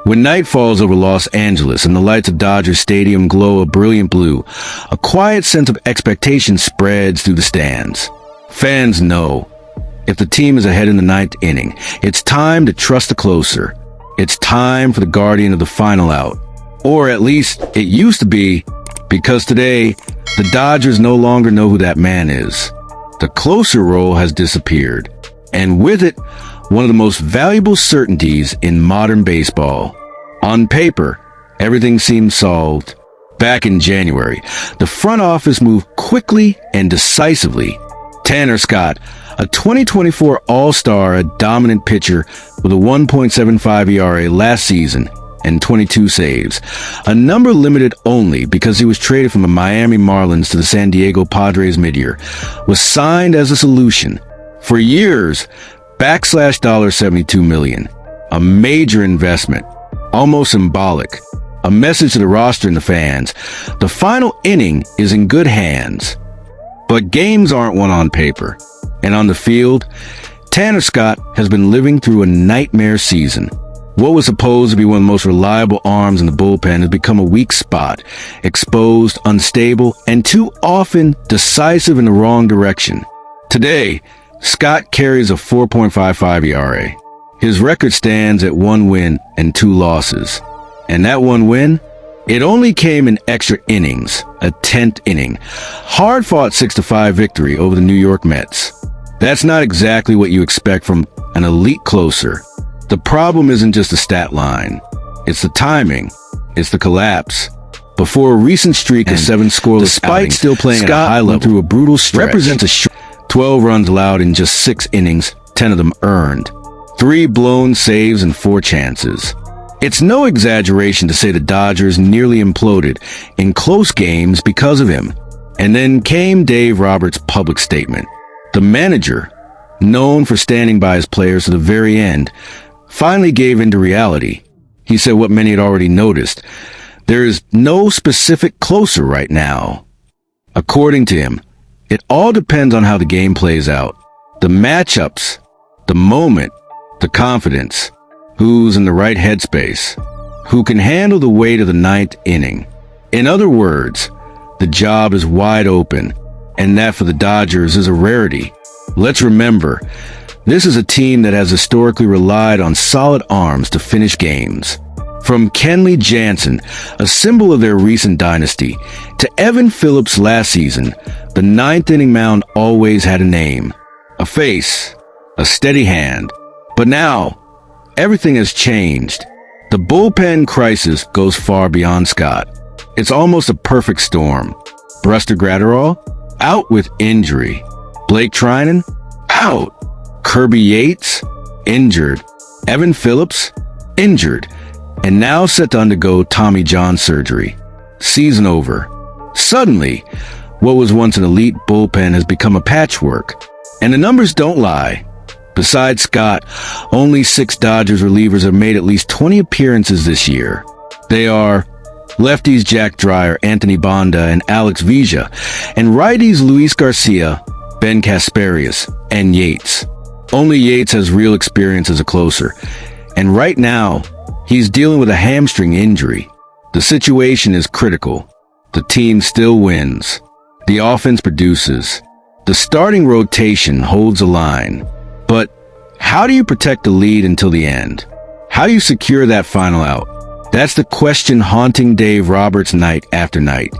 When night falls over Los Angeles and the lights of Dodger Stadium glow a brilliant blue, a quiet sense of expectation spreads through the stands. Fans know, if the team is ahead in the ninth inning, it's time to trust the closer. It's time for the guardian of the final out. Or at least it used to be, because today, the Dodgers no longer know who that man is. The closer role has disappeared, and with it, one of the most valuable certainties in modern baseball. On paper, everything seemed solved. Back in January, the front office moved quickly and decisively. Tanner Scott, a 2024 All-Star, a dominant pitcher with a 1.75 ERA last season and 22 saves, a number limited only because he was traded from the Miami Marlins to the San Diego Padres midyear, was signed as a solution. For years, $72 million, a major investment, almost symbolic, a message to the roster and the fans. The final inning is in good hands. But games aren't won on paper. And on the field, Tanner Scott has been living through a nightmare season. What was supposed to be one of the most reliable arms in the bullpen has become a weak spot, exposed, unstable, and too often decisive in the wrong direction. Today, Scott carries a 4.55 ERA. His record stands at 1 win and 2 losses. And that 1 win? It only came in extra innings, a 10th inning. Hard-fought 6-5 victory over the New York Mets. That's not exactly what you expect from an elite closer. The problem isn't just the stat line. It's the timing. It's the collapse. Before a recent streak of 7 scoreless despite outings, still playing Scott at a high level through a brutal stretch. represents a 12 runs allowed in just 6 innings, 10 of them earned. 3 blown saves and 4 chances. It's no exaggeration to say the Dodgers nearly imploded in close games because of him. And then came Dave Roberts' public statement. The manager, known for standing by his players to the very end, finally gave in to reality. He said what many had already noticed. There is no specific closer right now. According to him, it all depends on how the game plays out. The matchups, the moment, the confidence, who's in the right headspace, who can handle the weight of the ninth inning. In other words, the job is wide open, and that for the Dodgers is a rarity. Let's remember, this is a team that has historically relied on solid arms to finish games. From Kenley Jansen, a symbol of their recent dynasty, to Evan Phillips last season, the ninth inning mound always had a name, a face, a steady hand. But now, everything has changed. The bullpen crisis goes far beyond Scott. It's almost a perfect storm. Buster Graterol, out with injury. Blake Trinan, out. Kirby Yates, injured. Evan Phillips, injured. And now set to undergo Tommy John surgery. Season over. Suddenly, what was once an elite bullpen has become a patchwork. And the numbers don't lie. Besides Scott, only 6 Dodgers relievers have made at least 20 appearances this year. They are lefties Jack Dreyer, Anthony Banda, and Alex Villa, and righties Luis Garcia, Ben Kasparius, and Yates. Only Yates has real experience as a closer, and right now, he's dealing with a hamstring injury. The situation is critical. The team still wins. The offense produces. The starting rotation holds a line. But how do you protect the lead until the end? How do you secure that final out? That's the question haunting Dave Roberts night after night.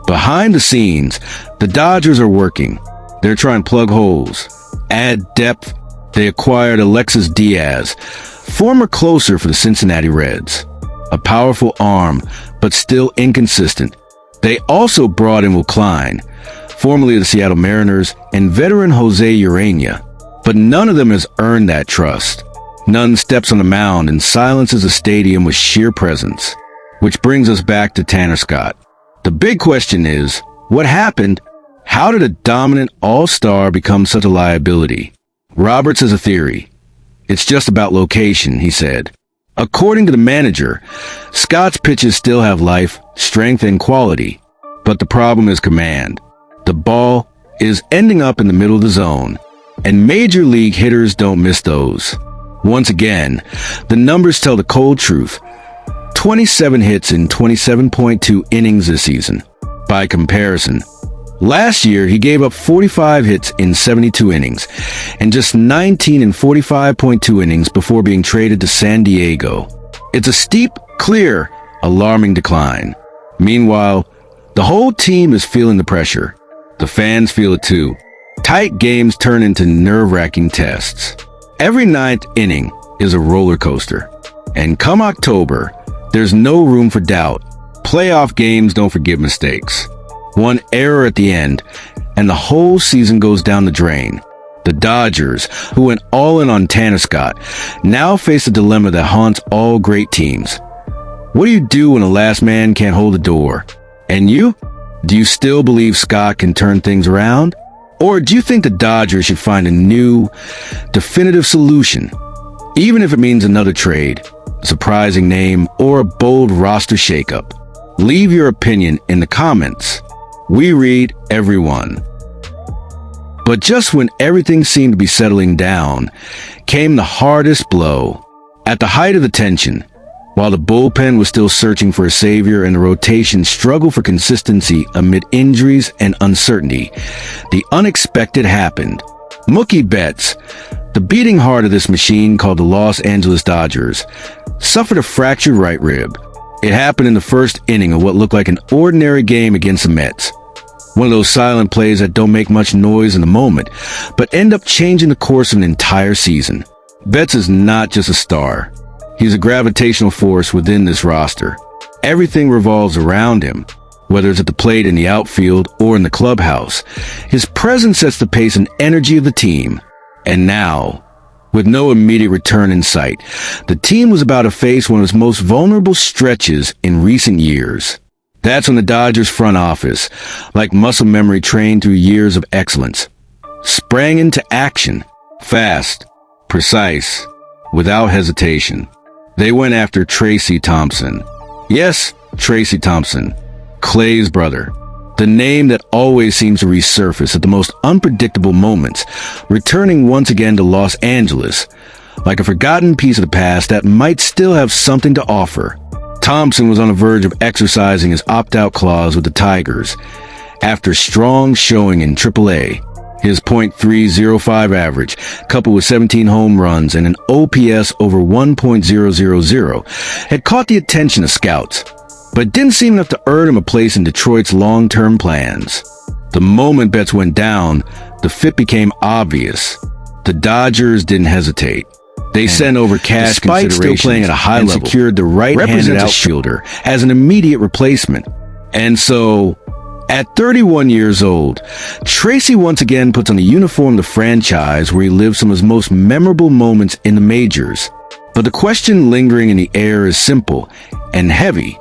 Behind the scenes, the Dodgers are working. They're trying to plug holes, add depth. They acquired Alexis Díaz, former closer for the Cincinnati Reds. A powerful arm, but still inconsistent. They also brought in Will Klein, formerly of the Seattle Mariners, and veteran Jose Urena. But none of them has earned that trust. None steps on the mound and silences a stadium with sheer presence. Which brings us back to Tanner Scott. The big question is, what happened? How did a dominant all-star become such a liability? Roberts has a theory. It's just about location, he said. According to the manager, Scott's pitches still have life, strength, and quality. But the problem is command. The ball is ending up in the middle of the zone. And major league hitters don't miss those. Once again, the numbers tell the cold truth. 27 hits in 27.2 innings this season. By comparison, last year he gave up 45 hits in 72 innings and just 19 in 45.2 innings before being traded to San Diego. It's a steep, clear, alarming decline. Meanwhile, the whole team is feeling the pressure. The fans feel it too. Tight games turn into nerve-wracking tests. Every ninth inning is a roller coaster. And come October, there's no room for doubt. Playoff games don't forgive mistakes. One error at the end, and the whole season goes down the drain. The Dodgers, who went all in on Tanner Scott, now face a dilemma that haunts all great teams. What do you do when the last man can't hold the door? And you? Do you still believe Scott can turn things around? Or do you think the Dodgers should find a new, definitive solution? Even if it means another trade, a surprising name, or a bold roster shakeup. Leave your opinion in the comments. We read every one. But just when everything seemed to be settling down, came the hardest blow. At the height of the tension, while the bullpen was still searching for a savior and the rotation struggled for consistency amid injuries and uncertainty, the unexpected happened. Mookie Betts, the beating heart of this machine called the Los Angeles Dodgers, suffered a fractured right rib. It happened in the first inning of what looked like an ordinary game against the Mets. One of those silent plays that don't make much noise in the moment, but end up changing the course of an entire season. Betts is not just a star. He's a gravitational force within this roster. Everything revolves around him, whether it's at the plate, in the outfield, or in the clubhouse. His presence sets the pace and energy of the team. And now, with no immediate return in sight, the team was about to face one of its most vulnerable stretches in recent years. That's when the Dodgers front office, like muscle memory trained through years of excellence, sprang into action, fast, precise, without hesitation. They went after Trayce Thompson. Yes, Trayce Thompson, Clay's brother. The name that always seems to resurface at the most unpredictable moments, returning once again to Los Angeles, like a forgotten piece of the past that might still have something to offer. Thompson was on the verge of exercising his opt-out clause with the Tigers. After strong showing in AAA, his .305 average, coupled with 17 home runs and an OPS over 1.000, had caught the attention of scouts, but didn't seem enough to earn him a place in Detroit's long-term plans. The moment Betts went down, the fit became obvious. The Dodgers didn't hesitate. They sent over cash considerations still playing at a high level, secured the right-handed outfielder as an immediate replacement. And so, at 31 years old, Trayce once again puts on the uniform of the franchise where he lived some of his most memorable moments in the majors. But the question lingering in the air is simple and heavy.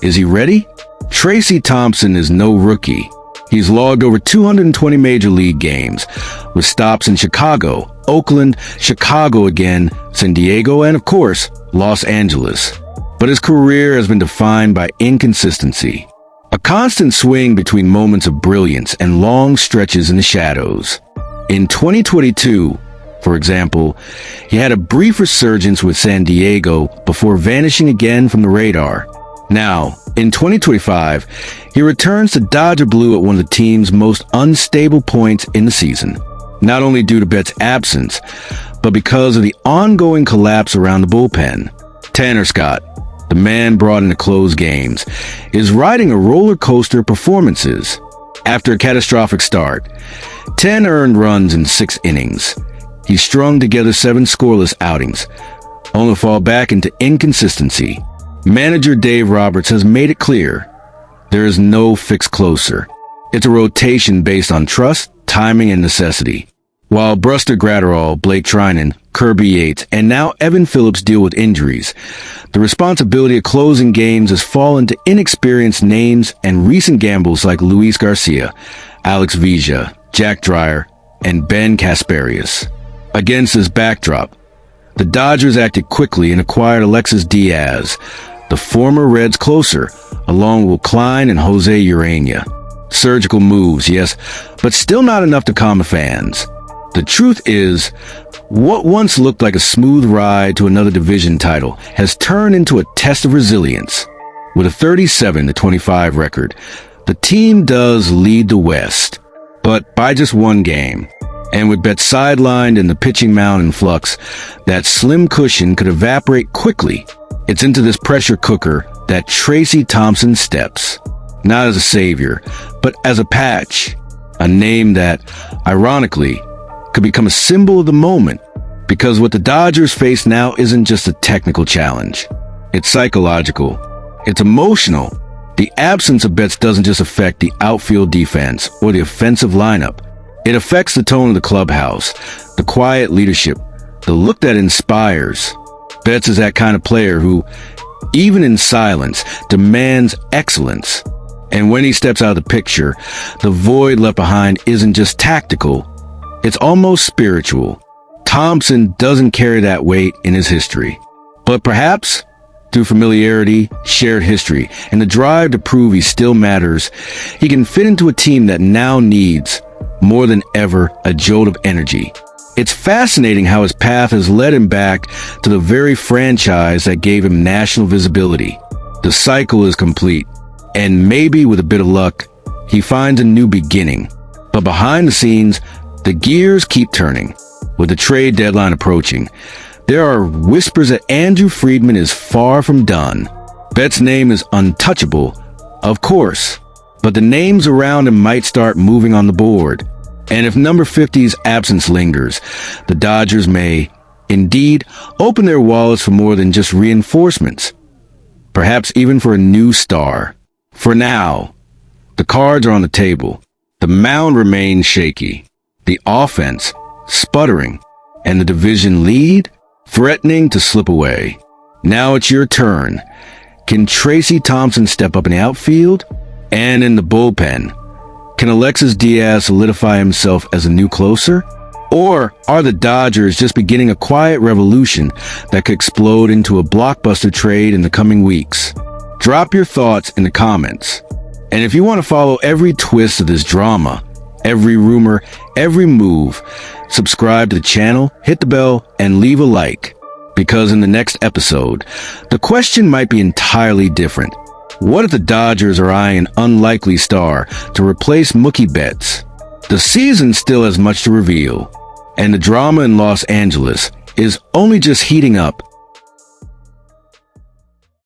Is he ready? Trayce Thompson is no rookie. He's logged over 220 major league games, with stops in Chicago, Oakland, Chicago again, San Diego, and of course, Los Angeles. But his career has been defined by inconsistency. A constant swing between moments of brilliance and long stretches in the shadows. In 2022, for example, he had a brief resurgence with San Diego before vanishing again from the radar. Now, in 2025, he returns to Dodger Blue at one of the team's most unstable points in the season. Not only due to Betts' absence, but because of the ongoing collapse around the bullpen. Tanner Scott, the man brought in to close games, is riding a roller coaster of performances. After a catastrophic start, 10 earned runs in 6 innings. He strung together 7 scoreless outings, only to fall back into inconsistency. Manager Dave Roberts has made it clear there is no fixed closer. It's a rotation based on trust, timing, and necessity. While Buster Gratterall, Blake Trinan, Kirby Yates, and now Evan Phillips deal with injuries, the responsibility of closing games has fallen to inexperienced names and recent gambles like Luis Garcia, Alex Vizca, Jack Dreyer, and Ben Kasparius. Against this backdrop, the Dodgers acted quickly and acquired Alexis Díaz, the former Reds closer, along with Klein and Jose Urena. Surgical moves, yes, but still not enough to calm the fans. The truth is, what once looked like a smooth ride to another division title has turned into a test of resilience. With a 37-25 record, the team does lead the West, but by just one game. And with Betts sidelined and the pitching mound in flux, that slim cushion could evaporate quickly. It's into this pressure cooker that Trayce Thompson steps. Not as a savior, but as a patch. A name that, ironically, could become a symbol of the moment. Because what the Dodgers face now isn't just a technical challenge. It's psychological. It's emotional. The absence of Betts doesn't just affect the outfield defense or the offensive lineup. It affects the tone of the clubhouse, the quiet leadership, the look that inspires. Betts is that kind of player who, even in silence, demands excellence. And when he steps out of the picture, the void left behind isn't just tactical, it's almost spiritual. Thompson doesn't carry that weight in his history. But perhaps, through familiarity, shared history, and the drive to prove he still matters, he can fit into a team that now needs, more than ever, a jolt of energy. It's fascinating how his path has led him back to the very franchise that gave him national visibility. The cycle is complete, and maybe with a bit of luck, he finds a new beginning. But behind the scenes, the gears keep turning. With the trade deadline approaching, there are whispers that Andrew Friedman is far from done. Betts' name is untouchable, of course, but the names around him might start moving on the board. And if number 50's absence lingers, the Dodgers may, indeed, open their wallets for more than just reinforcements. Perhaps even for a new star. For now, the cards are on the table. The mound remains shaky. The offense, sputtering. And the division lead, threatening to slip away. Now it's your turn. Can Trayce Thompson step up in the outfield? And in the bullpen, can Alexis Díaz solidify himself as a new closer? Or are the Dodgers just beginning a quiet revolution that could explode into a blockbuster trade in the coming weeks? Drop your thoughts in the comments. And if you want to follow every twist of this drama, every rumor, every move, subscribe to the channel, hit the bell, and leave a like. Because in the next episode, the question might be entirely different. What if the Dodgers are eyeing an unlikely star to replace Mookie Betts? The season still has much to reveal, and the drama in Los Angeles is only just heating up